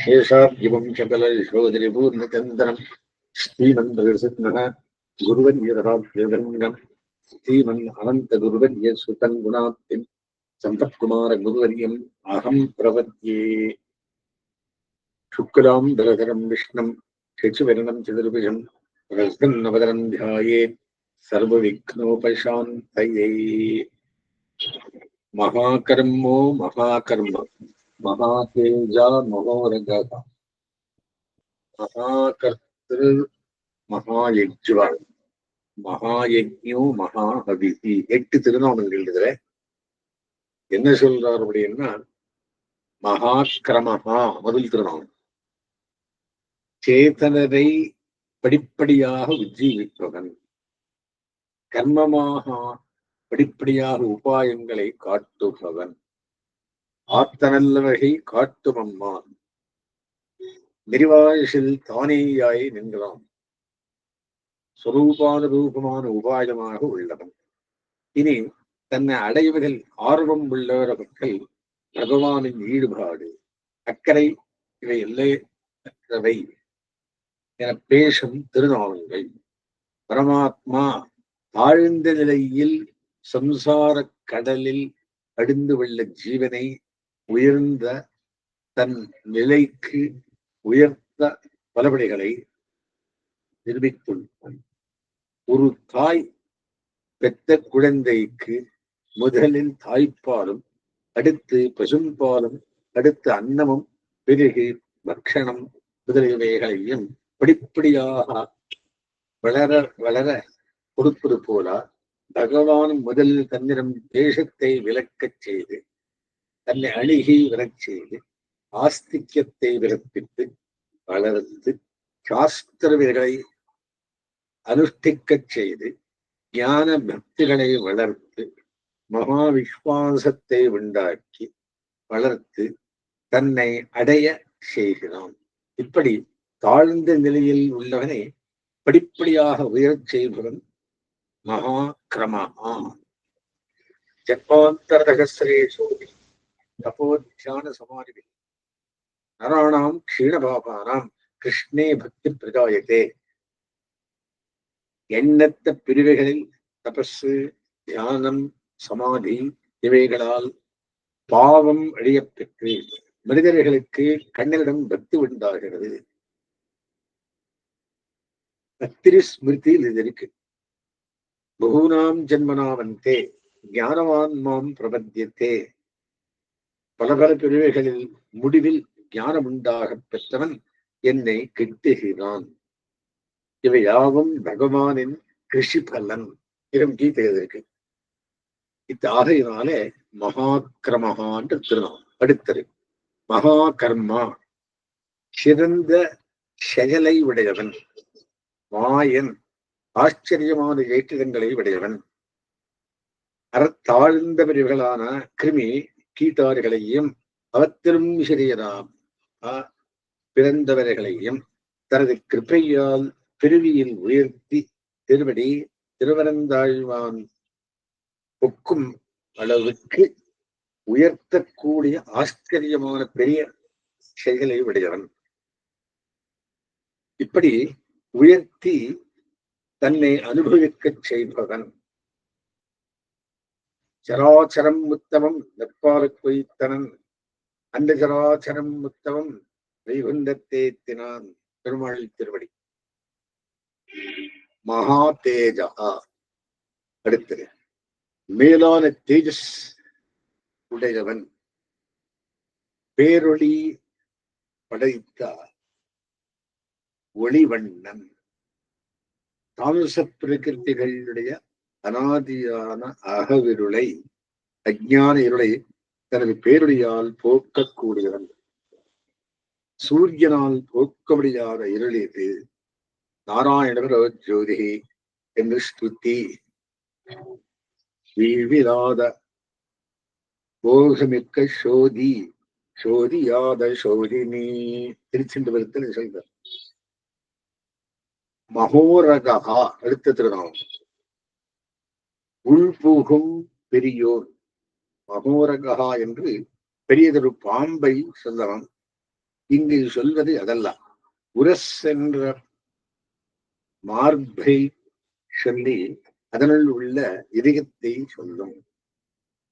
शेषाद्यवं शकलशोधरिपूर्णचन्द्रम् श्रीमन्मधुसिंहः गुरुवर्यदराभ्यगङ्गम् श्रीमन् अनन्तगुरुवर्यसुतं गुणाब्धिं सम्पत्कुमारगुरुवर्यम् अहं प्रपद्ये। शुक्लां धरधरं विष्णुं शशिवर्णं चतुर्भुजं प्रसन्नवदनं ध्यायेत् सर्वविघ्नोपशान्तये। महाकर्मो महाकर्म महातेजा महोरगः महाकर्तृ महायज्वा மகாயஜ்ஞோ மகாஹவிஹி 8 திருநாமங்கள் இதுல என்ன சொல்றார் அப்படின்னா, மகாக்கிரமஹா முதல் திருநாமம், சேதனரை படிப்படியாக உஜ்ஜீவிப்பவன், கர்மமாக படிப்படியாக உபாயங்களை காட்டுபவன், ஆத்தனல்லவகை காட்டுமம்மான், நெறிவாயிசில் தானேயாய் நின்றான், சொரூபானுரூபமான உபாயமாக உள்ளவன். இனி தன்னை அடைவதில் ஆர்வம் உள்ளவர்கள் பகவானின் ஈடுபாடு அக்கறை இவை எல்லையற்றவை என பேசும் திருநாமங்கள். பரமாத்மா தாழ்ந்த நிலையில் சம்சார கடலில் அடிந்து உள்ள ஜீவனை உயர்ந்த தன் நிலைக்கு உயர்த்த பலபடிகளை நிரூபித்துள்ளான். ஒரு தாய் பெத்த குழந்தைக்கு முதலில் தாய்ப்பாலும், அடுத்து பசும்பாலும், அடுத்து அன்னமும், பிறகு பக்ஷணம் முதலியவைகளையும் படிப்படியாக வளர வளர கொடுப்பது போல பகவான் முதலில் தன்னிடம் தேசத்தை விலக்கச் செய்து, தன்னை அணுகி வரச் செய்து, ஆஸ்திக்யத்தை விரப்பித்து வளர்த்து, சாஸ்திரவிகளை அனுஷ்டிக்கச் செய்து, ஞான பக்திகளை வளர்த்து, மகா விஸ்வாசத்தை உண்டாக்கி வளர்த்து தன்னை அடைய செய்கிறான். இப்படி தாழ்ந்த நிலையில் உள்ளவனை படிப்படியாக உயரச் செய்பவன் மகா கிரமஹா. ஜன்மாந்தரதகஸ்ரேஷு தபோத்யான சமாதி நராணாம் க்ஷீணபாபானாம் கிருஷ்ணே பக்தி பிரஜாயத்தே. எண்ணற்ற பிரிவுகளில் தபசு, தியானம், சமாதி இவைகளால் பாவம் அழியப்பெற்று மனிதர்களுக்கு கண்ணனிடம் பக்தி உண்டாகிறது. பத்திரி ஸ்மிருதியில் இது இருக்கு. பகூனாம் ஜன்மனாவந்தே ஞானவான் மாம் பிரபத்தியத்தே. பல பல பிரிவுகளில் முடிவில் ஞானம் உண்டாக பெற்றவன் என்னை கிட்டுகிறான். இவை யாவும் பகவானின் கிருஷி பலன். இடம் கீதையில் இருக்கு. இத்தாகையினாலே மகாக்கிரமஹான்ற திருநாம். அடுத்தது மகா கர்மா, சிறந்த செயலை உடையவன், மாயன், ஆச்சரியமான ஏற்றிடங்களை உடையவன், அறத்தாழ்ந்த பிரிவுகளான கிருமி கீட்டார்களையும் அவத்திலும் சிறியதாம் பிறந்தவர்களையும் தனது கிருப்பையால் பிரிவியில் உயர்த்தி திருவடி திருவரந்தாழ்வான் ஒக்கும் அளவுக்கு உயர்த்தக்கூடிய ஆச்சரியமான பெரிய செயலை உடையவன். இப்படி உயர்த்தி தன்னை அனுபவிக்கச் செய்பவன். சராச்சரம் உத்தமம் நற்பாலுக் கொய்த்தனன் அந்த சராச்சரம் உத்தமம் வைகுண்டத்தேத்தினான். பெருமாள் திருவடி. மகா தேஜா. அடுத்தது மேலான தேஜஸ் உடையவன், பேரொளி படைத்த ஒளிவண்ணன், தாமச பிரகிருதிகளுடைய அனாதியான அகவிருளை, அஞ்ஞான இருளை தனது பேரொழியால் போக்கக்கூடியவன். சூரியனால் போக்க முடியாத இருள் இது. நாராயணவரோ ஜோதி என்று ஸ்ருதி. வீழ்விலாத போகமிக்க சோதி, சோதியாத சோதினி. திருச்செந்தபுரத்தில் சொல்றார். மகோரகா அடுத்த திருநாமம். உள்பூகும் பெரியோர். மகோரகா என்று பெரியதொரு பாம்பை சொல்லலாம். இங்கு சொல்வது அதல்ல. உரஸ் என்ற மார்பை சொல்லி அதனுள் உள்ள இதயத்தை சொல்லும்.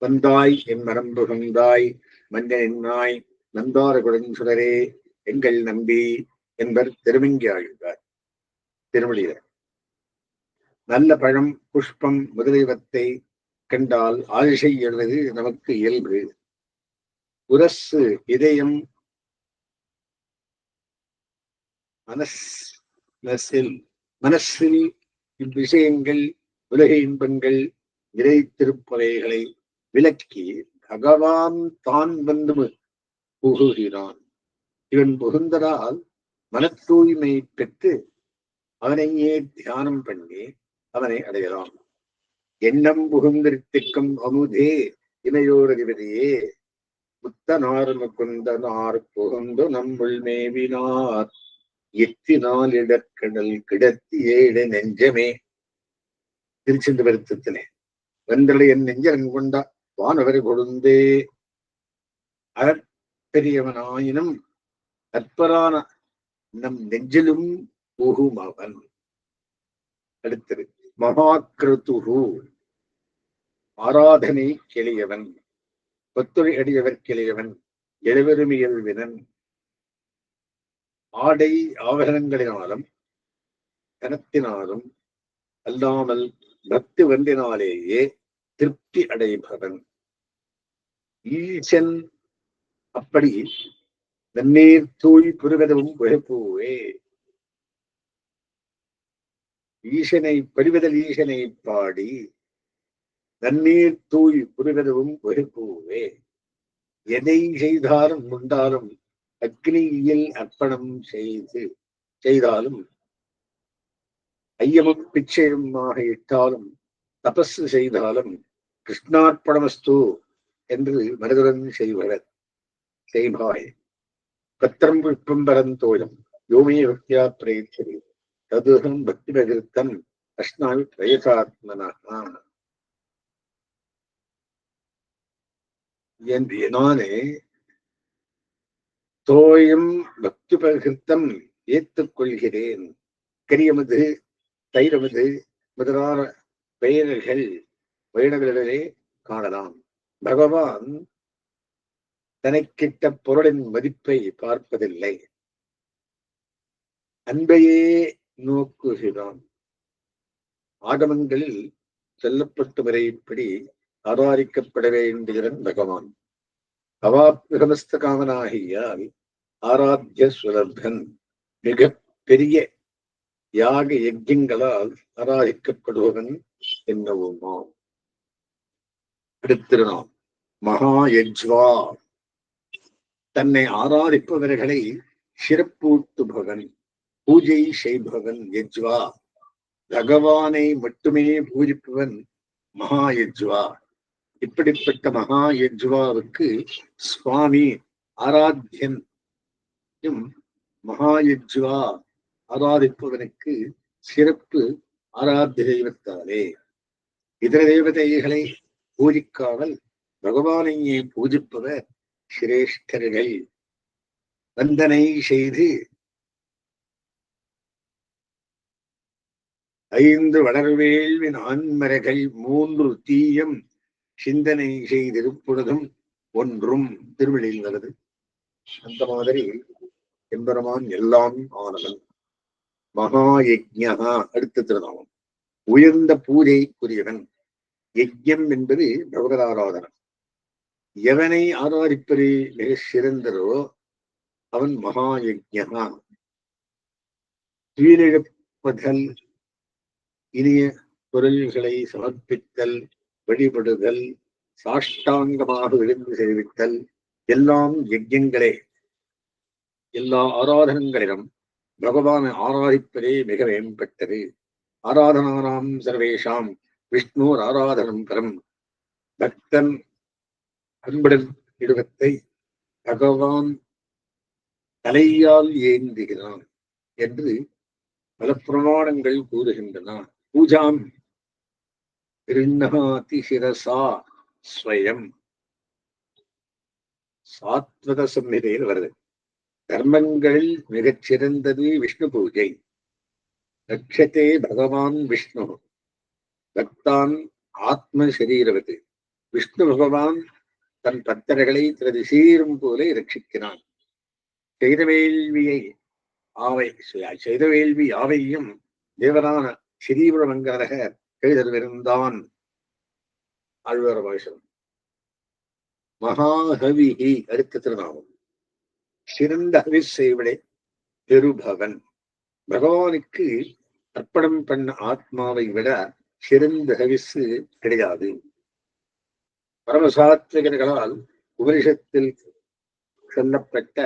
வந்தாய் என் மரம்பு வந்தாய் மஞ்சனின் நாய் நந்தார குடஞ்சுடரே எங்கள் நம்பி என்பர் திருமங்கி ஆழ்வார் திருமொழியில. நல்ல பழம் புஷ்பம் முதலியவத்தை கண்டால் ஆழிசை எழுவது நமக்கு இயல்பு. உரசு இதயம் மனசில் இவ்விஷயங்கள் உலக இன்பங்கள் நிறைத்திருப்பவைகளை விலக்கி பகவான் தான் வந்து புகுகிறான். இவன் புகுந்ததால் மன தூய்மை பெற்று அவனையே தியானம் பண்ணி அவனை அடையலாம். எண்ணம் புகுந்திருத்திக்கும் அமுதே இமையோரதிபதியே முத்தனார் முகுந்தனார் புகுந்து நம்முள் மேவினார் எத்தினால் இடற்கடல் கிடத்தி ஏழு நெஞ்சமே. திருச்செந்த வருத்தத்திலே வெந்தலை என் நெஞ்சரன் கொண்ட வானவர் கொழுந்தே அறப்பெரியவனாயினும் அற்பரான நம் நெஞ்சிலும் புகும் அவன். அடுத்தது மகாக்கிருத்துகு ஆராதனை கிளியவன் ஒத்துழை அடியவர் கிளியவன் எழுவருமியல் வினன். ஆடை ஆபரணங்களினாலும் தனத்தினாலும் அல்லாமல் பக்தி வந்தினாலேயே திருப்தி அடைபவன். ஈசன் அப்படி நன்னீர் தூய் புரிவதும் புகப்பூவே. ஈசனை பறிவதல் ஈசனை பாடி நன்னீர் தூய் புரிவதும் புகப்பூவே. எதை செய்தாலும் உண்டாலும் அக்னியில் அர்ப்பணம் செய்தாலும் ஐயமும் பிச்சையுமாக இட்டாலும் தபசு செய்தாலும் கிருஷ்ணார்ப்பணமஸ்து என்று மனதுடன் செய்வாய். பத்திரம் புஷ்பம் பரந்தோயம் யோமே பக்தியா பிரயச்சரி ததுகம் பக்தி பிரகிருத்தம் அஷ்னாமி பிரயசாத்மனா. நானே தோயம் பக்தி பிரகிருத்தம் ஏற்றுக் கொள்கிறேன். கரியமது தைரமது முதலான பெயர்கள் வைணவர்களிலே காணலாம். பகவான் தனக்கிட்ட பொருளின் மதிப்பை பார்ப்பதில்லை, அன்பையே நோக்குகிறான். ஆகமங்களில் சொல்லப்பட்டு வரைப்படி ஆராதிக்கப்பட வேண்டியவன் பகவான். அவாப்கமஸ்த காமனாகியால் ஆராத்திய சுலபன். மிக பெரிய யாக யஜ்யங்களால் ஆராதிக்கப்படுபவன் என்னவுமா. அடுத்திருநாம் மகாயஜ்வா. தன்னை ஆராதிப்பவர்களை சிறப்பூட்டுபவன், பூஜை செய்பவன் யஜ்வா. பகவானை மட்டுமே பூஜிப்பவன் மகாயஜ்வா. இப்படிப்பட்ட மகாயஜ்வாவுக்கு சுவாமி ஆராத்தியன். மகாயஜ்வா ஆராதிப்பவனுக்கு சிறப்பு ஆராத்திய தெய்வத்தாலே. இதர தேவதைகளை பூஜிக்காமல் பகவானையே பூஜிப்பவர் சிரேஷ்டர்கள். வந்தனை செய்து 5 வளர்வேள்வின் ஆண்மரைகள் 3 தீயம் சிந்தனை செய்திருப்பொழுதும் ஒன்றும் திருவள்ளியில் வருது. அந்த மாதிரி எம்பெருமான் எல்லாம் ஆனவன். மகாயஜ்ஞா. அடுத்த திருநாமம் உயர்ந்த பூஜைக்குரியவன். யஜ்யம் என்பது பகவத் ஆராதனம். எவனை ஆராதிப்பது மிக சிறந்ததோ அவன் மகாயஜ்ஞா. துயிலிழப்பதல், இனிய பொருள்களை சமர்ப்பித்தல், வழிபடுதல், சாஷ்டாங்கமாக விழுந்து சேவித்தல் எல்லாம் யஜ்யங்களே. எல்லா ஆராதனங்களிலும் பகவானை ஆராதிப்பதே மிக மேம்பட்டது. ஆராதனானாம் சர்வேஷாம் விஷ்ணு ஆராதனம் பரம். பக்தன் அன்புடன் இடுவத்தை பகவான் தலையால் ஏந்துகிறான் என்று பல பிரமாணங்கள் கூறுகின்றன. பூஜாம் கிருண்ணாதி சிரசா ஸ்வயம். சாத்வத சம்ஹிதையில் வருது. தர்மங்களில் மிகச் சிறந்தது விஷ்ணு பூஜை. ரட்சத்தே பகவான் விஷ்ணு பக்தான் ஆத்ம சரீரவது. விஷ்ணு பகவான் தன் பக்தர்களை தனது சீரும் போல ரட்சிக்கிறான். செய்த வேள்வியை செய்த வேள்வி யாவையும் தேவரான ஸ்ரீபுரமங்கரக கைதருவிருந்தான். ஆழ்வார் பாஷம். மகாஹவிஹி அடுத்த திருநாமம். சிறந்த ஹவிஸ் செய்வடை பெருபவன். பகவானுக்கு அர்ப்பணம் பண்ண ஆத்மாவை விட சிறந்த ஹவிசு கிடையாது. பரமசாத்விகர்களால் உபனிஷத்தில் சொல்லப்பட்ட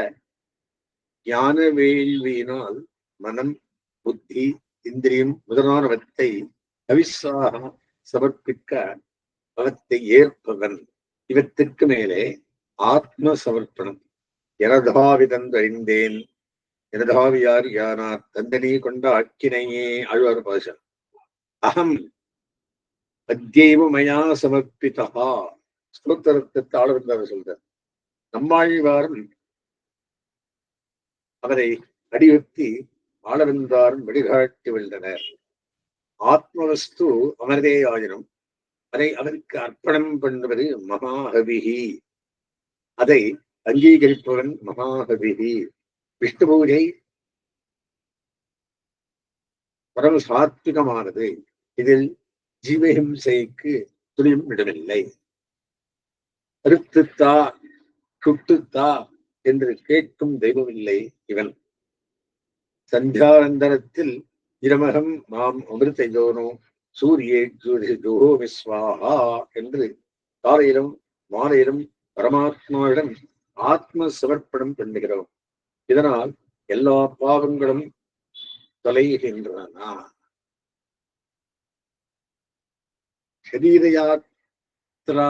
ஞான வேள்வியினால் மனம், புத்தி, இந்திரியம் முதலானவற்றை ஹவிஸாக சமர்ப்பிக்க அவத்தை ஏற்பவன். இவத்திற்கு மேலே ஆத்ம சமர்ப்பணம். எனதாவிதந்தறிந்தேன், எனதாவியார் யானார் தந்தனி கொண்ட அக்கினையே. ஆழ்வார் பாஷம். அகம் அத்யைவ மயா சமர்ப்பிதா. ஸ்தோத்திரத்தை ஆளவந்தார் சொல்றார். நம்மாழ்வாரும் அவரை அடியுறுத்தி ஆளவந்தாரும் வழிகாட்டி வென்றனர். ஆத்மவஸ்து அமர்தே ஆயினும் அதை அவருக்கு அர்ப்பணம் பண்ணுவது மகாஹவிஹி. அதை அங்கீகரிப்பவன் மகாஹவிஹி. விஷ்ணு பூஜை பரம சாத்விகமானது. இதில் ஜீவஹிம்சைக்கு துணியும் இடமில்லை. அறுத்துத்தா சுட்டுத்தா என்று கேட்கும் தெய்வமில்லை இவன். சந்தியானந்தரத்தில் இரமகம் மாம் அமிர்தயோனோ சூரியே ஜோஹோமிஸ்வாஹா என்று காலையிலும் மாலையிலும் பரமாத்மாவிடம் ஆத்ம சமர்ப்பணம் பண்ணுகிறோம். இதனால் எல்லா பாவங்களும் தொலைகின்றன. சரீர யாத்ரா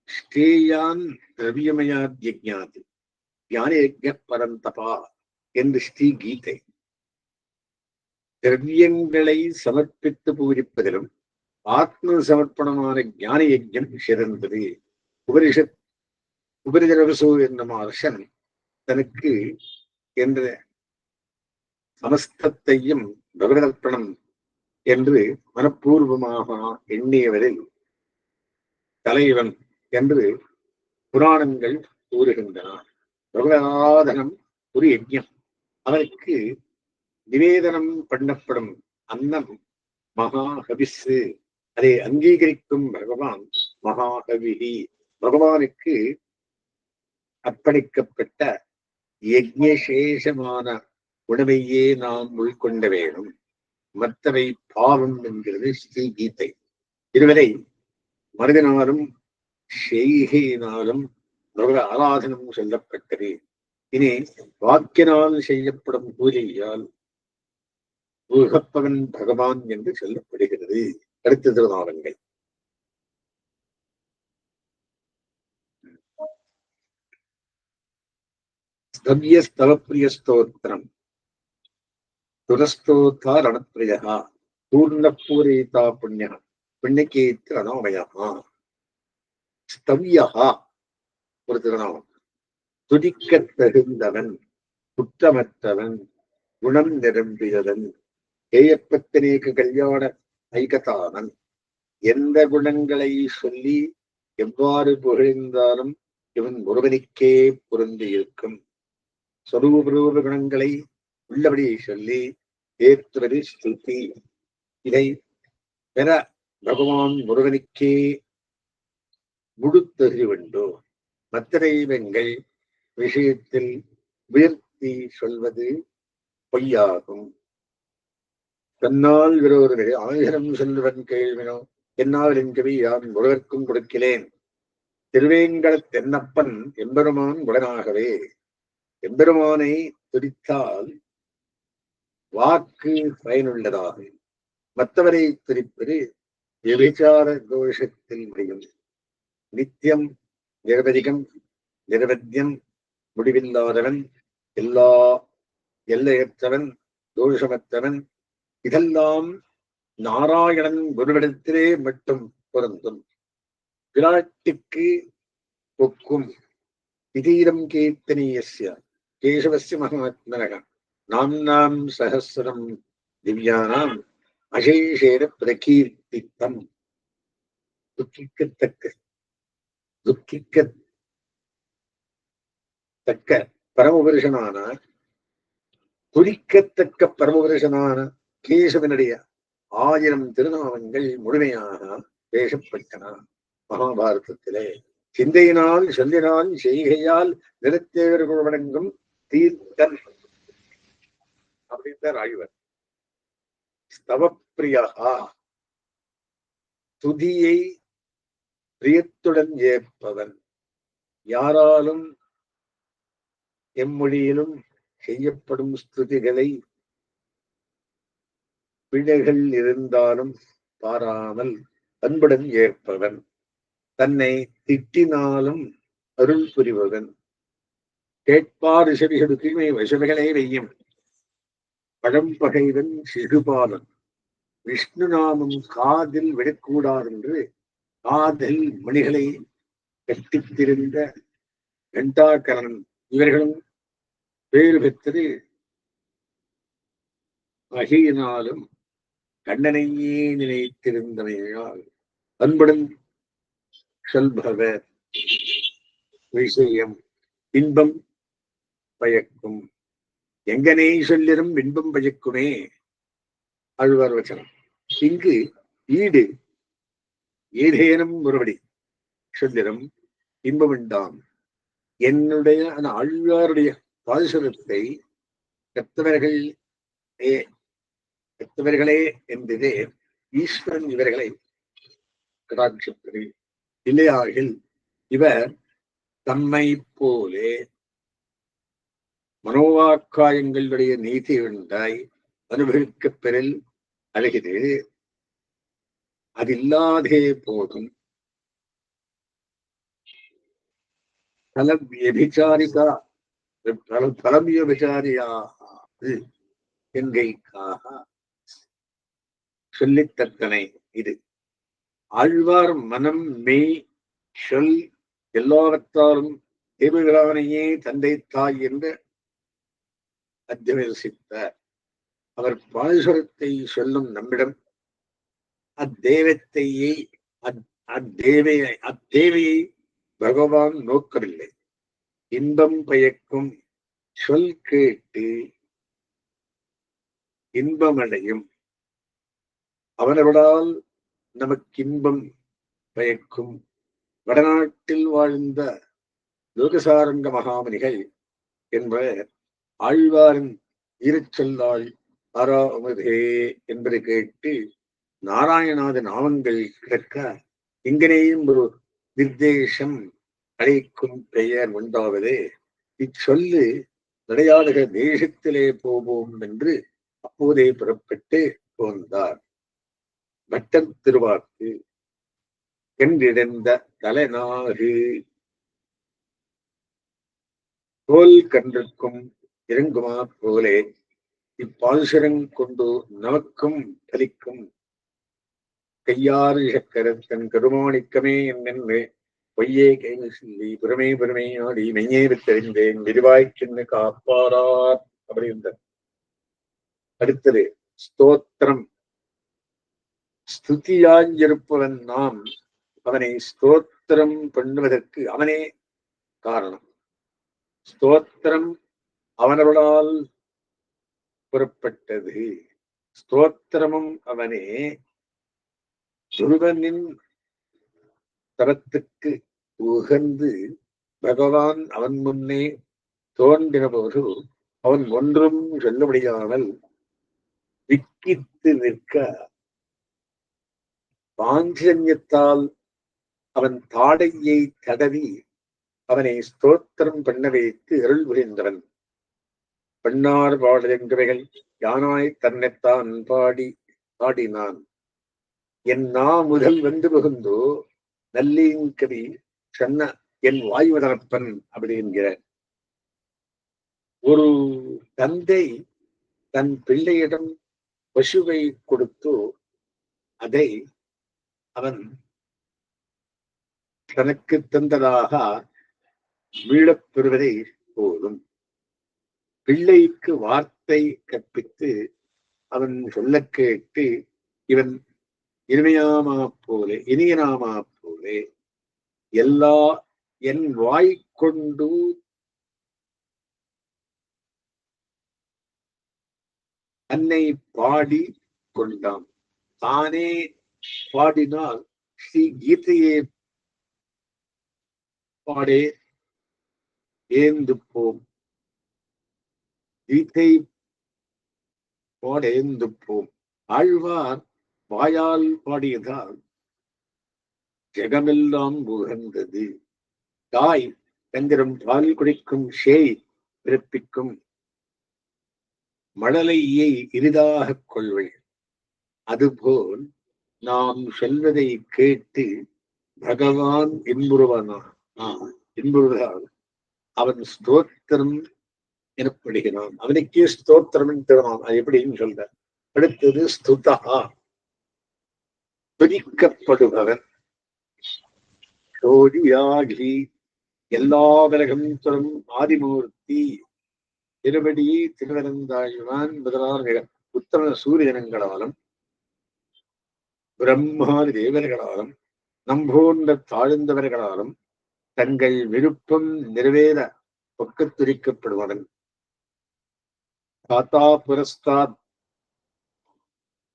ஸ்ரேயான் திரவியமயாத்யஜாதி ஞானயஜ்ஞ பரந்தபா என்று ஸ்ரீ கீதை. திரவியங்களை சமர்ப்பித்து பூஜிப்பதிலும் ஆத்ம சமர்ப்பணமான ஞான யஜ்ஞம் சிறந்தது. உபரிஜரவசு என்னும் அரசன் தனக்கு என்ற சமஸ்தத்தையும் பகவதர்ப்பணம் என்று மனப்பூர்வமாக எண்ணியவரில் தலைவன் என்று புராணங்கள் கூறுகின்றன. பகவதாதனம் ஒரு யஜ்ஞம். அவனுக்கு நிவேதனம் பண்ணப்படும் அன்னம் மகாஹவிசு. அதை அங்கீகரிக்கும் பகவான் மகாஹவிஹி. பகவானுக்கு அர்ப்பணிக்கப்பட்ட யஜ்ஞசேஷமான உணவையே நாம் உள்கொண்ட வேணும். மற்றவை பாவம் என்கிறது ஸ்ரீ கீதை. இதுவரை மனிதனாலும் செய்கையினாலும் பகவத ஆராதனம் சொல்லப்பட்டது. இனி வாக்கினால் செய்யப்படும் பூஜையால் உகப்பவன் பகவான் என்று சொல்லப்படுகிறது. அடுத்த திருநாமங்கள். ஸ்தவ்ய ஸ்தவப்பிரிய ஸ்தோத்திரம். துரஸ்தோத்தா ரணப்பிரியா பூர்ணபூரிதா புண்ணிய புண்ணியகீர்த்தி அனோமயா. ஸ்தவ்யா ஒரு திருநாமம். துதிக்கத் தகுந்தவன், குற்றமற்றவன், குணம் நிரம்பியவன், ஏயப்பத்தினேக்கு கல்யாண ஐகதானன். எந்த குணங்களை சொல்லி எவ்வாறு புகழ்ந்தாலும் இவன் ஒருவனுக்கே பொருந்தி இருக்கும். சொரூபரூப குணங்களை உள்ளபடி சொல்லி ஏற்றுவது ஸ்துதி. இதை பெற பகவான் ஒருவனுக்கே முழுத்தறி உண்டோ. மற்ற தெய்வங்கள் விஷயத்தில் உயர்த்தி சொல்வது பொய்யாகும். தன்னால் விரோதர்கள் 1000 சொல்லுவன் கேள்வினோ என்னால் என்கவி யான் ஒருவர்க்கும் கொடுக்கிறேன். திருவேங்கடத் தென்னப்பன் எம்பெருமான் உடனாகவே. எம்பெருமானை துதித்தால் வாக்கு பயனுள்ளதாக. மற்றவரை துதிப்பது விபச்சார தோஷத்தில் முடியும். நித்தியம், நிரவதிகம், நிரவத்தியம், முடிவில்லாதவன், எல்லையற்றவன், தோஷமற்றவன், இதெல்லாம் நாராயணன் ஒருவிடத்திலே மட்டும் பொருந்தும். பிராட்டிக்கு ஒக்கும் இதீரம் கீர்த்தனீயஸ்ய கேசவஸ்ய மகாத்மனக நாம்னாம் சஹஸ்ரம் திவ்யானாம் அசேஷேன பிரகீர்த்தித்தம். துக்கிக்கத்தக்க துக்கிக்கத்தக்க பரமபுருஷனான, துரிக்கத்தக்க பரமபுருஷனான கேசவனுடைய 1000 திருநாமங்கள் முழுமையாக பேசப்பட்டன மகாபாரதத்திலே. சிந்தையினால் சொல்லினால் செய்கையால் நிறத்தேவர்கள் வழங்கும் தீர்த்தன் அப்படின்றார் ஆழ்வர். ஸ்தவப்பிரியா, துதியை பிரியத்துடன் ஏற்பவன். யாராலும் எம்மொழியிலும் செய்யப்படும் ஸ்துதிகளை பிழைகள் இருந்தாலும் பாராமல் அன்புடன் ஏற்பவன். தன்னை திட்டினாலும் அருள் புரிபவன். கேட்பார் செவிகள் தீமை வசவைகளே வெய்யும் பழம்பகைவன் சிறுபாலன். விஷ்ணு நாமம் காதில் விடக்கூடாது என்று காதில் மணிகளை கட்டித்திருந்த வெண்டாக்கரன் இவர்களும் பேறு பெற்றது மகியினாலும் கண்ணனையே நினைத்திருந்தமையால் அன்புடன் சொல்பவர் விஷயம் இன்பம் பயக்கும். எங்கனே சொல்லிடும் இன்பம் பயக்குமே ஆழ்வார் வச்சனம். இங்கு ஈடு ஏதேனும் ஒருபடி சொல்லிடும் இன்பம் உண்டாம். என்னுடைய அந்த ஆழ்வாருடைய பாசுரத்தை பெற்றவர்களே என்பதே ஈஸ்வரன் இவர்களை கடாட்சிப்பது. இல்லையாகில் இவர் தம்மை போலே மனோவாக்காயங்களுடைய நீதி உண்டாய் அனுபவிக்க பெறல் அழகிது. அதில்லாதே போதும் பலவியபிச்சாரிகா பலவியபிச்சாரியாக என்கைக்காக சொல்லித்தக்கனை. இது ஆழ்வார் மனம் மெய் சொல் எல்லாவற்றாலும் தேவகிரானையே தந்தை தாய் என்று அத்தியவசித்தார். அவர் பாசுரத்தை சொல்லும் நம்மிடம் அத்தேவையை பகவான் நோக்கவில்லை. இன்பம் பயக்கும் சொல் கேட்டு இன்பமடையும் அவனவளால் நமக்கு இன்பம் பயக்கும். வடநாட்டில் வாழ்ந்த லோகசாரங்க மகாமணிகள் என்பவர் ஆழ்வாரின் ஈரச்சொல்லால் ஆறாமதே என்பதை கேட்டு நாராயணாத நாமங்கள் கிடக்க இங்கனேயும் ஒரு நிர்தேசம் அழைக்கும் பெயர் உண்டாவதே. இச்சொல்லு நடையாடுக தேசத்திலே போவோம் என்று அப்போதே புறப்பட்டு போந்தார். வட்டம் திருவாக்கு என்றிடந்த தலைநாகு தோல் கன்றுக்கும் இறங்குமா போலே இப்பாசுரங் கொண்டு நமக்கும் பலிக்கும். கையாறு சக்கரத்தன் கருமாணிக்கமே என்னென்று பொய்யே கைது சொல்லி புறமே புறமே ஆடி மெய்யே வித்தறிந்தேன் விரிவாய்க்கின்னு காப்பாரார் அப்படின்ற. அடுத்தது ஸ்தோத்திரம். ஸ்துதியாஞ்சிருப்பவன் நாம் அவனை ஸ்தோத்திரம் பண்ணுவதற்கு அவனே காரணம். ஸ்தோத்திரம் அவனவளால் புறப்பட்டது. ஸ்தோத்திரமும் அவனே. துருவனின் தரத்துக்கு உகந்து பகவான் அவன் முன்னே தோன்றின போது அவன் ஒன்றும் சொல்ல முடியாமல் விக்கித்து நிற்க பாஞ்சன்யத்தால் அவன் தாடையை தடவி அவனை ஸ்தோத்திரம் பண்ண வைத்து அருள் புரிந்தவன். பெண்ணார் பாடலென்றவைகள் யானாய் தன்னைத்தான் பாடினான். என் நா முதல் வந்து புகுந்தோ நல்லீங்கவி சொன்ன என் வாயுவதரப்பன் அப்படி என்கிற. ஒரு தந்தை தன் பிள்ளையிடம் பசுவை கொடுத்து அதை அவன் தனக்கு தந்ததாக மீளப் பெறுவதை போலும். பிள்ளைக்கு வார்த்தை கற்பித்து அவன் சொல்ல கேட்டு இவன் இனிமையாமா போலே இனியனாமா போலே எல்லா என் வாய்க்கொண்டு தன்னை பாடி கொண்டான். தானே பாடினால் ஸ்ரீ கீதையே பாடே ஏந்து போம், கீதை பாடேந்து போம். ஆழ்வார் வாயால் பாடியதால் ஜெகமெல்லாம் உகந்தது. தாய் தந்திரம் பால் குடிக்கும் ஷேய் பிறப்பிக்கும் மழலையை இனிதாக கொள்வள். அதுபோல் நாம் சொல்வதை கேட்டு பகவான் இன்புறுவதால் அவன் ஸ்தோத்திரம் எனப்படுகிறான். அவனுக்கே ஸ்தோத்திரம் திருநான். அது எப்படின்னு சொல்ற. அடுத்தது ஸ்துதா, துதிக்கப்படுபவன். சோதியாகி எல்லா விலகம் தரும் ஆதிமூர்த்தி திருவடி திருவனந்தாழ்வான் முதலான உத்தம சூரியனங்களாலும் பிரம்மாதி தேவர்களாலும் நம்போன்ற தாழ்ந்தவர்களாலும் தங்கள் விருப்பம் நிறைவேற பக்கத்துரிக்கப்படுவன். தாத்தா புரஸ்தாத்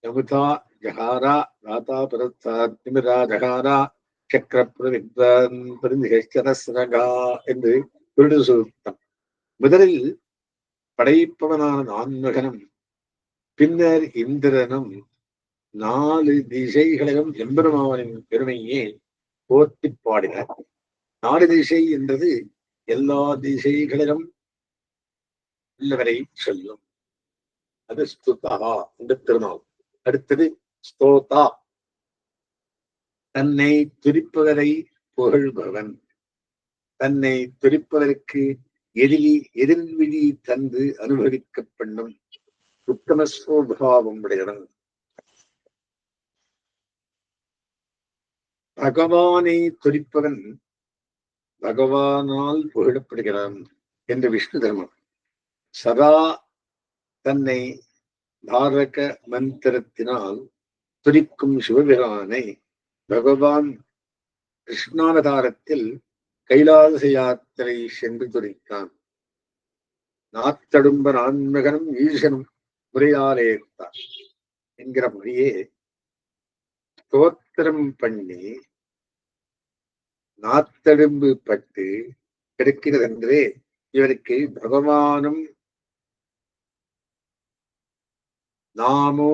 யமுதா ஜஹாரா, தாத்தா புரஸ்தாத் நிமிரா ஜஹாரா சக்கர பிரதிஹரஸ்ரகா என்று குருடு சூக்தம். முதலில் படைப்பவனான நான்மகனும் பின்னர் இந்திரனும் 4 திசைகளிலும் எம்பெருமானின் பெருமையே போற்றி பாடினார். 4 திசை என்றது எல்லா திசைகளிலும் உள்ளவரை சொல்லும். அது ஸ்துதா என்று திருநாள். அடுத்தது ஸ்தோதா, தன்னை துதிப்பவரை புகழ்பவன். தன்னை துதிப்பதற்கு எதிர்விதி தந்து அனுபவிக்கப்படும் உத்தம சுபாவம் உடையவன். பகவானை துதிப்பவன் பகவானால் புகழப்படுகிறான் என்று விஷ்ணு தர்மம். சதா தன்னை தாரக மந்திரத்தினால் துதிக்கும் சிவபிரானை பகவான் கிருஷ்ணாவதாரத்தில் கைலாச யாத்திரை சென்று துதித்தான். நாத்தடும்ப நான்மகனும் ஈசனும் முறையாலேத்தார் என்கிற முறையே ஸ்தோத்திரம் பண்ணி நாத்தடும்பு பட்டு கிடைக்கிறதென்றே இவருக்கு பகவானும் நாமோ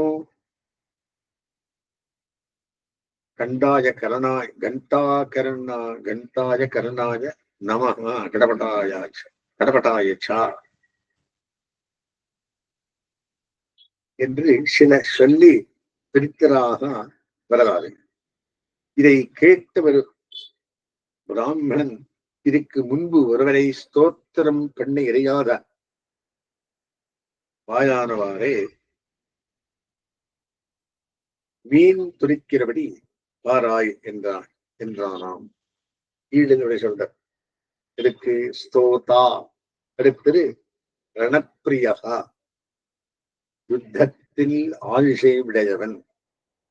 கண்டாய கரணாய நமஹ கடபட்டாயச்சா என்று சில சொல்லி பிரித்தராக வரலாறு. இதை கேட்டவர் பிராமணன் இதுக்கு முன்பு ஒருவரை ஸ்தோத்திரம் பண்ண இறையாத வாயானவாறே மீன் துடிக்கிறபடி பாராய் என்றானாம். ஈடுனுடைய சொல்ற. இதுக்கு ஸ்தோதா. அடுத்தது ரணப்பிரியகா, யுத்தத்தில் ஆயுஷை விடையவன்.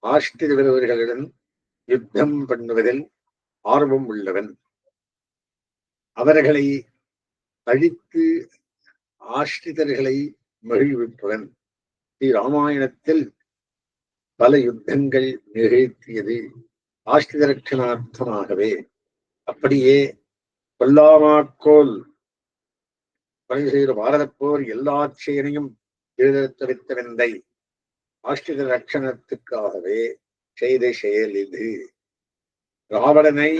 ஆஷ்டிரவர்களுடன் யுத்தம் பண்ணுவதில் ஆர்வம் உள்ளவன். அவர்களை அழித்து ஆஷ்டிதர்களை மகிழ்விப்பவன். ஸ்ரீ ராமாயணத்தில் பல யுத்தங்கள் நிகழ்த்தியது ஆஷ்டித ரட்சணார்த்தமாகவே. அப்படியே கொல்லாமாக்கோல் கொலை செய்த பாரத போர் எல்லா செயலையும் எழுதத்தவித்த வெந்தை ஆஷ்டித ரட்சணத்துக்காகவே செய்த செயல் இது. ராவணனை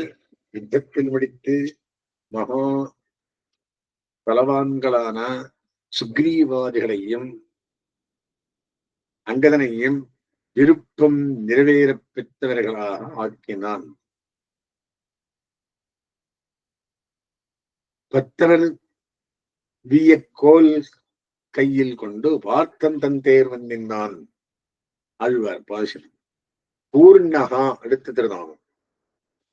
யுத்தத்தில் முடித்து மகா பலவான்களான சுக்ரீவாதிகளையும் அங்கதனையும் விருப்பம் நிறைவேற பெற்றவர்களாக ஆக்கினான். பத்தவர் வீயக்கோல் கையில் கொண்டு பார்த்தன் தன் தேர்வன் நின்றான். ஆழ்வார் பாசுரம். பூர்ணகா அடுத்த திருநாமம்.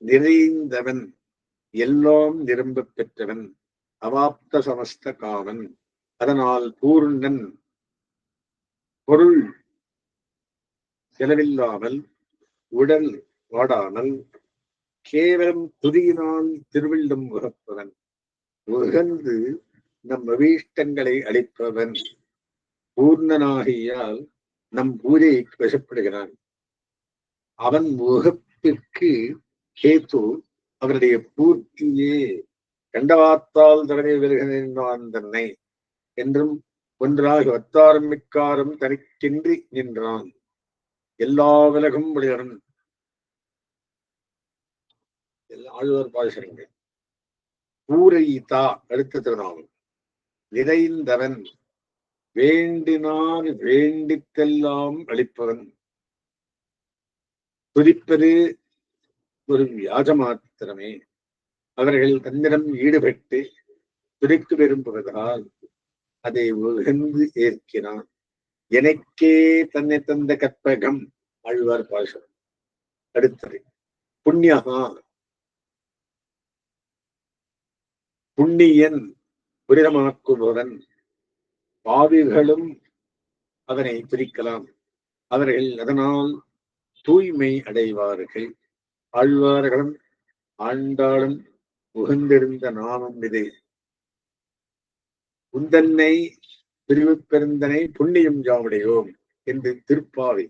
நிறைந்தவன் எல்லாம் நிரம்ப பெற்றவன், அவாப்த சமஸ்த காமன். அதனால் பூர்ணன், பொருள் செலவில்லாமல், உடல் வாடாமல், கேவலம் துதியினால் திருவில்லம் உகப்பவன், உகந்து நம் அபீஷ்டங்களை அளிப்பவன், பூர்ணனாகியால் நம் பூஜைக்கு வசப்படுகிறான். அவன் முகப்பிற்கு கேத்து அவனுடைய பூர்த்தியே. கண்டவாத்தால் தடவை வருகிறான் தன்னை என்றும் ஒன்றாக வத்தாரம் மிக்காரும் தனிக்கின்றி நின்றான். எல்லா விலகும் உடையவன். ஆழ்வார் பாசுரங்கள். பூரைதா அடுத்த திருநாமம். நிறைந்தவன், வேண்டினான் வேண்டித்தெல்லாம் அளிப்பவன். துதிப்பது ஒரு வியாஜ மாத்திரமே. அவர்கள் தன்னிடம் ஈடுபட்டு துதிக்கு விரும்புவதால் அதை உகந்து ஏற்கிறான். எனக்கே தன்னை தந்த கற்பகம். ஆழ்வார் பாசுரம். அடுத்தது புண்ணியகா, புண்ணியன், புரிதமாக்குபவன். பாவிகளும் அவனை துதிக்கலாம், அவர்கள் அதனால் தூய்மை அடைவார்கள். ஆழ்வார்களும் ஆண்டாளும் உகந்திருந்த நாமம் இது. உந்தன்னை பிரிவு பெருந்தனை புண்ணியம் யாவுடையோம் என்று திருப்பாவை.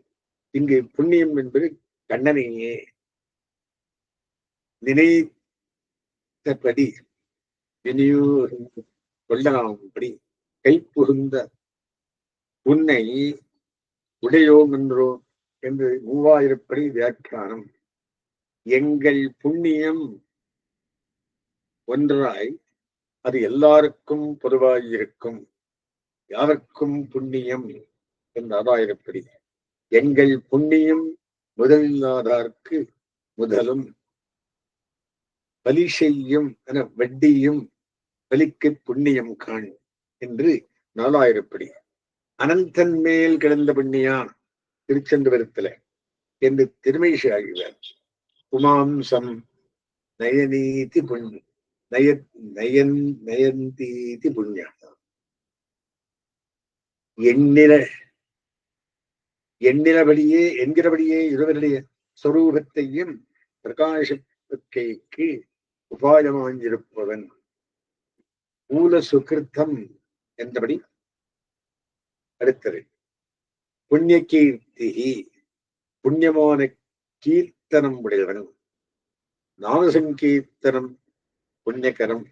இங்கு புண்ணியம் என்பது கண்ணனையே நினைத்தபடி கொள்ளலாம்படி கைப்புகுந்த உன்னை உடையோம் என்றோ என்று 3000 படி வியாக்கியானம். எங்கள் புண்ணியம் ஒன்றாய் அது எல்லாருக்கும் பொதுவாயிருக்கும். யாருக்கும் புண்ணியம் என்ற 6000 படி. எங்கள் புண்ணியம் முதலில்லாதார்க்கு முதலும், பலி செய்யும் என வட்டியும் பலிக்கு புண்ணியம் காண் என்று 4000 படி. அனந்தன் மேல் கிடந்த புண்ணியான் திருச்செந்தபுரத்தில என்று திருமேஷி ஆகிறார். உமாம்சம் நயனீதி புண்ணியம் நயந்தீதி புண்ணியம். என்கிறபடியே இருவருடைய சொரூபத்தையும் பிரகாசிப்பதற்கு உபாயமாயிருப்பவன். மூல சுகிருத்தம் என்றபடி. அடுத்தது புண்ணிய கீர்த்தி, புண்ணியமான கீர்த்தனம் உடையவன். நாமசங்கீர்த்தனம் புண்ணியகரம்,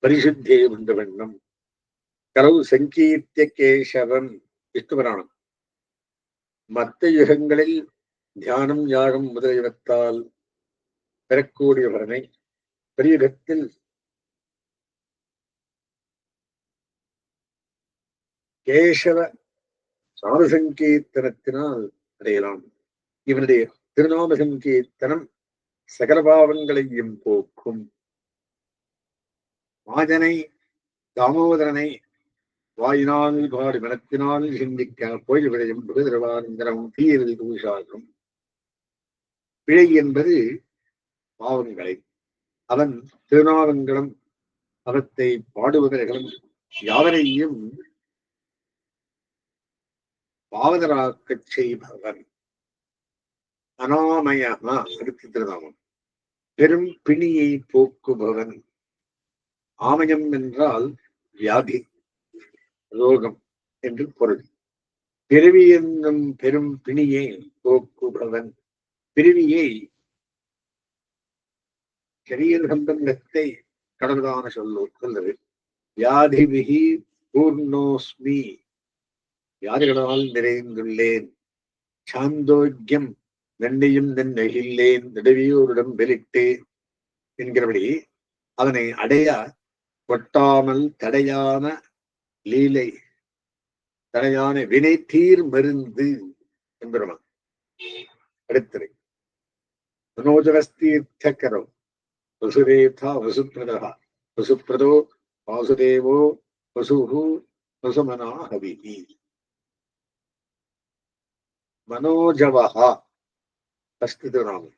பரிசுத்தே உண்டவண்ணம். கரவு சங்கீர்த்திய கேசவம். விஷ்ணு புராணம். மற்ற யுகங்களில் தியானம் யாகம் முதலியவற்றால் பெறக்கூடியவரனை பெரியகத்தில் கேசவ சாமசங்கீர்த்தனத்தினால் அடையலாம். இவனுடைய திருநாம சங்கீர்த்தனம் சகல பாவங்களையும் போக்கும். மாஜனை தாமோதரனை வாயினால் பாடு மனத்தினால் சிந்திக்க கோயில் விளையும் புகதிரவாந்திரம் தீயவில் தூஷாகும். பிழை என்பது பாவங்களை. அவன் திருநாமங்களும் அவத்தை பாடுபவர்களும் யாவரையும் பாவதராக்கச் செய்பவன். அனாமயமா அடுத்த திருநாமம். பெரும் பிணியை போக்குபவன். ஆமயம் என்றால் வியாதி, ரோகம் என்று பொருள். பிறவி என்னும் பெரும் பிணியை போக்குபவன். பிறவியை சரீர சம்பந்தத்தை கடவுளான சொல்லுவது. வியாதிபிகி பூர்ணோஸ்மி, வியாதிகளால் நிறைந்துள்ளேன். சாந்தோக்கியம், நன்மையும் நன்னகில்லேன், நடுவியோரிடம் வெளிட்டு என்கிறபடி அவனை அடைய கொட்டாமல் தடையான லீலை, தடையான வினை தீர் மருந்து என்பவன். அடுத்தது மனோஜவஸ்தீர்த்தகரோ வசுரேதா வசுப்ரதா வசுப்ரதோ வாசுதேவோ வசுஹு வசுமனா ஹவிஹி. மனோஜவஹா ஃபர்ஸ்ட் திருநாமம்.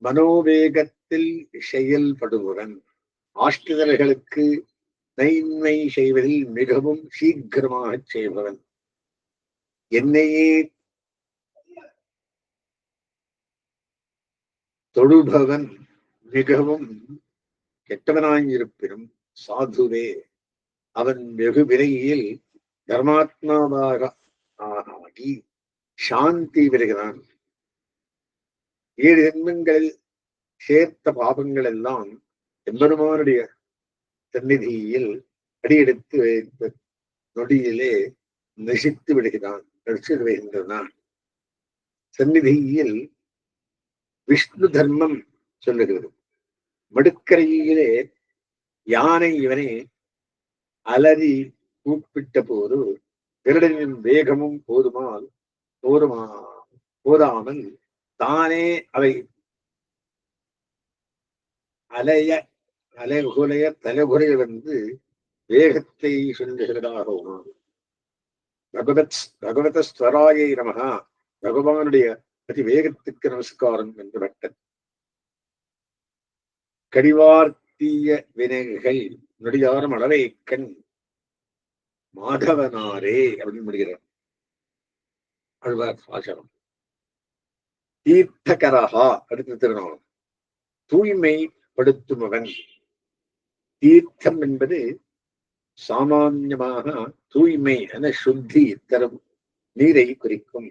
மனோவேகத்தில் செயல்படுபவன். ஆஷ்டிதர்களுக்கு நன்மை செய்வதில் மிகவும் சீக்கிரமாக செய்பவன். என்னையே தொழுபவன் மிகவும் கெட்டவனாயிருப்பினும் சாதுவே அவன் வெகு விரைவில் தர்மாத்மாவாக ஆகி சாந்தி பெறுகிறான். 7 ஜென்மங்களில் சேர்த்த பாபங்கள் எல்லாம் எம்பெருமானுடைய சந்நிதியில் அடியெடுத்து வைத்த நொடியிலே நசித்து விடுகிறான், நசித்து வருகின்றான். சந்நிதியில் விஷ்ணு தர்மம் சொல்லுகிறது. மடுக்கரையிலே யானை இவனை அலறி கூப்பிட்ட போது விரடனின் வேகமும் போதாமல் தானே அவை தலைகுறைய வந்து வேகத்தை சொல்லுகிறதாகவும் பகவத ஸ்வராயை நமகா, பகவானுடைய அதி வேகத்துக்கு நமஸ்காரம் என்று பட்டன். கடிவார்த்திய வினைகள் நொடியாரும் அளவை கண் மாதவனாரே அப்படின்னு முடிகிறார் அழ்வார் ஆச்சாரம். தீர்த்தகரஹா அடுத்த திருநாமம். தூய்மைப்படுத்துபவன். தீர்த்தம் என்பது சாமான்யமாக தூய்மை என சுத்தி தரும் நீரை குறிக்கும்.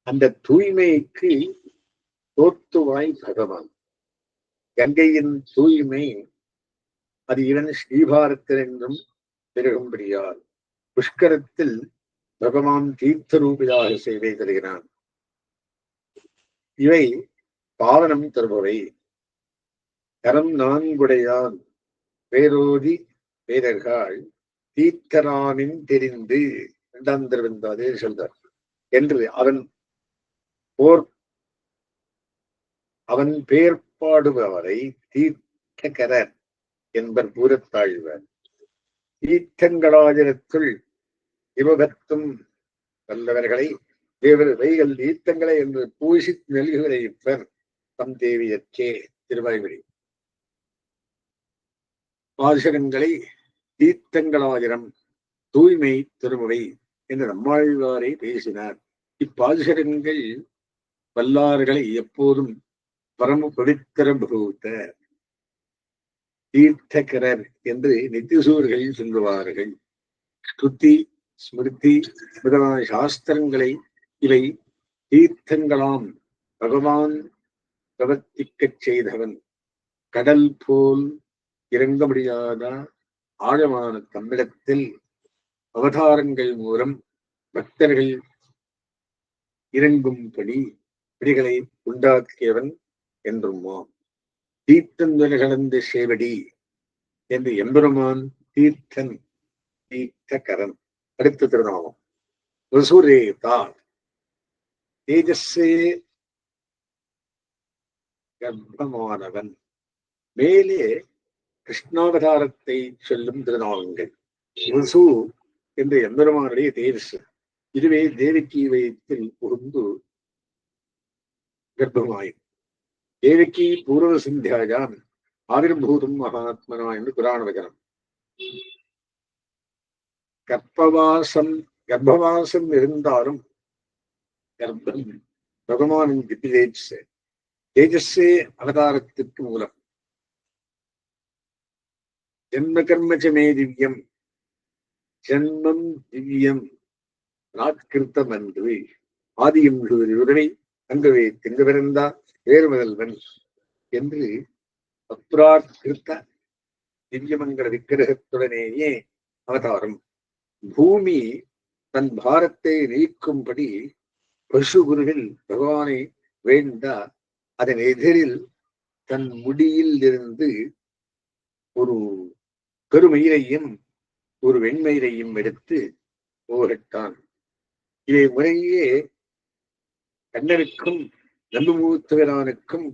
அந்த தூய்மைக்கு தோத்துவாய் பகவான். கங்கையின் தூய்மை அது இவன் ஸ்ரீபாரத்தில் என்றும் பெருகும்படியால் புஷ்கரத்தில் பகவான் தீர்த்த ரூபியாக சேவை தருகிறான். இவை பாவனம் தருபவை. கரம் 4 பேரோதி பேரர்கள் தீர்த்தராமின் தெரிந்து 2ஆம் திருவந்தாதே சொல்றார் என்று அவன் பேர்பாடுபவரை தீர்த்தகரர் என்பர் பூரத்தாழ்வர். தீர்த்தங்களாயிரத்துள் இவபத்தும் வல்லவர்களை வைகள் தீர்த்தங்களை என்று பூசி நெல்குவிப்பர் தம் தேவியற்கே. திருவாய்மொழி. பாசுரங்களை தீர்த்தங்களாயிரம் தூய்மை திருமுறை என்று நம்மாழ்வாரை பேசினார். இப்பாசுரங்கள் வல்லார்களை எப்போதும் பரம பவித்திர பூத்த தீர்த்தகரர் என்று நித்திசூர்கள் சொல்லுவார்கள். ஸ்ருதி ஸ்மிருதி முதலான சாஸ்திரங்களை இவை தீர்த்தங்களாம் பகவான் பிரவர்த்திக்கச் செய்தவன். கடல் போல் இறங்க முடியாத ஆழமான தமிழத்தில் அவதாரங்கள் மூலம் பக்தர்கள் இறங்கும்படி பிடிகளை உண்டாக்கியவன் என்றுமா. தீர்த்தந்தன கலந்த சேவடி என்று எம்பெருமான் தீர்த்தன் தீர்த்தகரன். அடுத்த திருநாமம். வசூரேதா. தேஜஸே கர்ப்பமானவன். மேலே கிருஷ்ணாவதாரத்தை சொல்லும் திருநாமங்கள். வசு என்று எம்பெருமானுடைய தேஜஸ். இதுவே தேவகி வயத்தில் புகுந்து கர்ப்பமாயும். தேவகி பூர்வ சிந்தியாயாம் ஆவிர்பூதம் மகாத்மனா என்று புராண வச்சனம். கர்ப்பவாசம் இருந்தாலும் கர்ப்பம் பகவானின் தேஜஸ். தேஜஸே அவதாரத்திற்கு மூலம். ஜென்ம கர்மச்சமே திவ்யம். ஜென்மம் திவ்யம் நாட்கிருத்தம் என்று ஆதியம் உடனே அங்கவே திங்க பிறந்தா வேறு முதல்வன் என்று அப்ராக்கிருத்த திவ்யமங்கல விக்கிரகத்துடனேயே அவதாரம். பூமி தன் பாரத்தை நீக்கும்படி பசுகுருவில் பகவானை வேண்ட அதன் எதிரில் தன் முடியில் இருந்து ஒரு கருமயிரையும் ஒரு வெண்மயிரையும் எடுத்து போகட்டான். இதை முறையே கண்ணனுக்கும் நம்புமூத்தவரானுக்கும்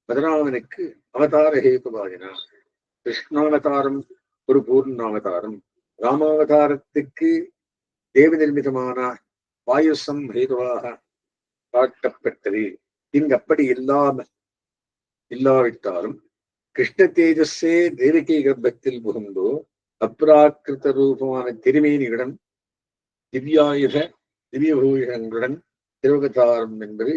பதராமனுக்கு அவதார ஹேதுவாகினார். கிருஷ்ணாவதாரம் ஒரு பூர்ணாவதாரம். ராமாவதாரத்துக்கு தேவ நிர்மிதமான வாயுசம் ஹேதுவாக காட்டப்பட்டது. இங்கு அப்படி இல்லாமல் இல்லாவிட்டாலும் கிருஷ்ண தேஜஸே தேவகி கர்ப்பத்தில் புகுந்தோ அப்ராக்கிருத ரூபமான திருமேனியுடன் திவ்யாயுத திவ்யபூஷங்களுடன் திருவகதாரம் என்பது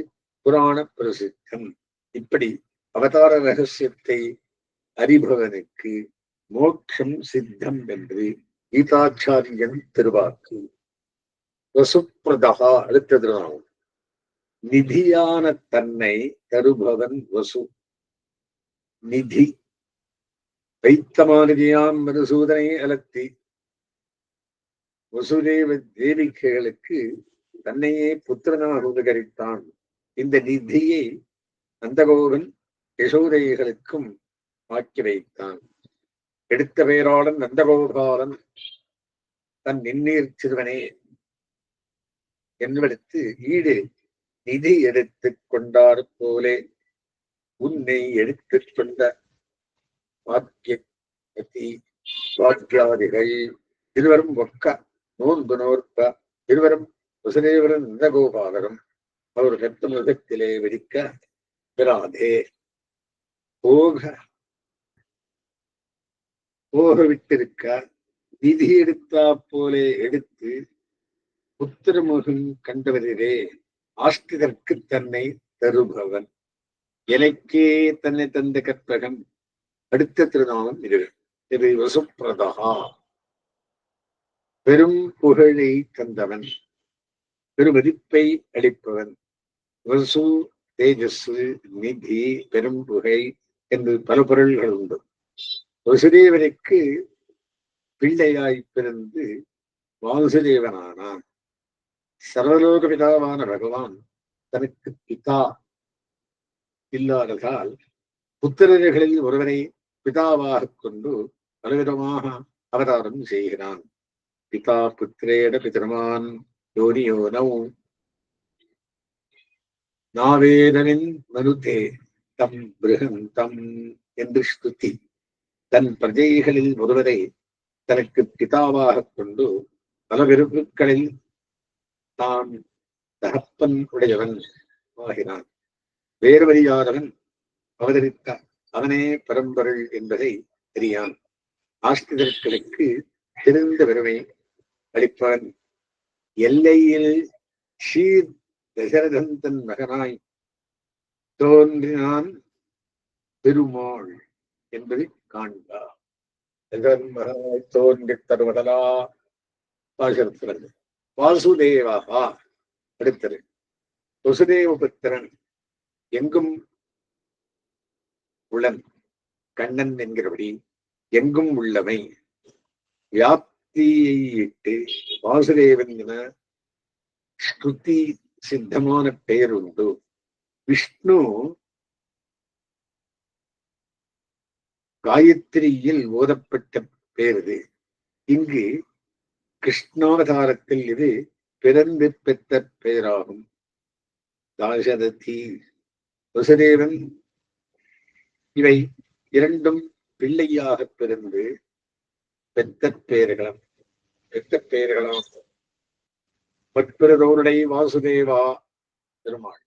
புராண பிரசித்தம். இப்படி அவதார ரகசியத்தை அறிபவனுக்கு மோட்சம் சித்தம் என்று கீதாச்சாரியன் திருவாக்கு. வசுப்பிரதா அடுத்தது நாமம். நிதியான தன்னை தருபவன் வசு. நிதி வைத்தமானதியாம் மதுசூதனை அலத்தி வசுதேவ தேவிகைகளுக்கு தன்னையே புத்திரனாக உபகரித்தான். இந்த நிதியை நந்தகோபன் யசோதைகளுக்கும் ஆக்கி வைத்தான். எடுத்த பெயராளன் நந்தகோபாலன் தன் நின்னீர் சிறுவனே என்படுத்து ஈடு நிதி எடுத்துக் கொண்டார் போலே உன்னை எடுத்துக் கொண்ட வாக்கியாதிகள் இருவரும் ஒக்க நோன்பு நோற்ப இருவரும் வசுதேவரன் நந்தகோபாலரும் அவர் ரத்த முகத்திலே வெடிக்க பெறாதே போக விட்டிருக்க நிதி எடுத்தா போலே எடுத்து புத்திரமுகம் கண்டவரே ஆஸ்திதற்கு தன்னை தருபவன் எனக்கே தன்னை தந்த கற்பகம். அடுத்த திருநாமம் இது வசுப்பிரதா பெரும் புகழை தந்தவன் பெருமதிப்பை அளிப்பவன். வசு தேஜசு நிதி பெரும் புகை என்று பல பொருள்கள் உண்டு. வசுதேவனுக்கு பிள்ளையாய் பிறந்து வாசுதேவனானான். சர்வலோக பிதாவான பகவான் தனக்கு பிதா இல்லாததால் புத்திரர்களில் ஒருவரை பிதாவாக கொண்டு பலவிதமாக அவதாரம் செய்கிறான். பிதா புத்திரேட பிதர்மான் யோனியோனௌ நாவேதனின் மனுதே தம் பிருகந்தம் என்று ஸ்துதி. தன் பிரஜைகளில் ஒருவரை தனக்கு பிதாவாக கொண்டு பல விருப்புகளில் தான் தகப்பன் உடையவன் ஆகிறான். வேறு வழியாதவன் அவதரித்த அவனே பரம்பொருள் என்பதை தெரியான். ஆஸ்திதர்களுக்கு சிறந்த பெருமை அளிப்பவன். எல்லையில் ஷீர் தசரதன் தன் மகனாய் தோன்றினான் பெருமாள் என்பதை காண்பா. மகனாய் தோன்றி தருவதலா பாசரத்தினர் வாசுதேவா. அடுத்தது வசுதேவ புத்திரன் எங்கும் உளன் கண்ணன் என்கிறபடி எங்கும் உள்ளவை வியாப்தியை இட்டு வாசுதேவன் என ஸ்ருதி சித்தமான பெயர் உண்டு. விஷ்ணு காயத்ரியில் ஓதப்பட்ட பெயர் இது. இங்கு கிருஷ்ணாவதாரத்தில் இது பிறந்து பெற்ற பெயராகும். தாசரதி வசுதேவன் இவை இரண்டும் பிள்ளையாக பிறந்து பெற்ற பெயர்களாம். பட்பிரதோருடைய வாசுதேவா பெருமாள்.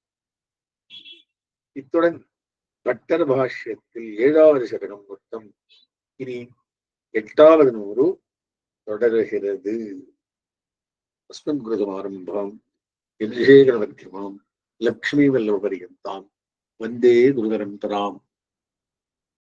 இத்துடன் பட்டர் பாஷ்யத்தில் 7வது சதகம் மொத்தம் இனி 8வது நூறு தொடருகிறது. அஸ்மத் குருதமாரம்பாம் விஜயகர மத்தியமாம் லக்ஷ்மி வல்லப பரியந்தாம் வந்தே குருபரம்பராம்.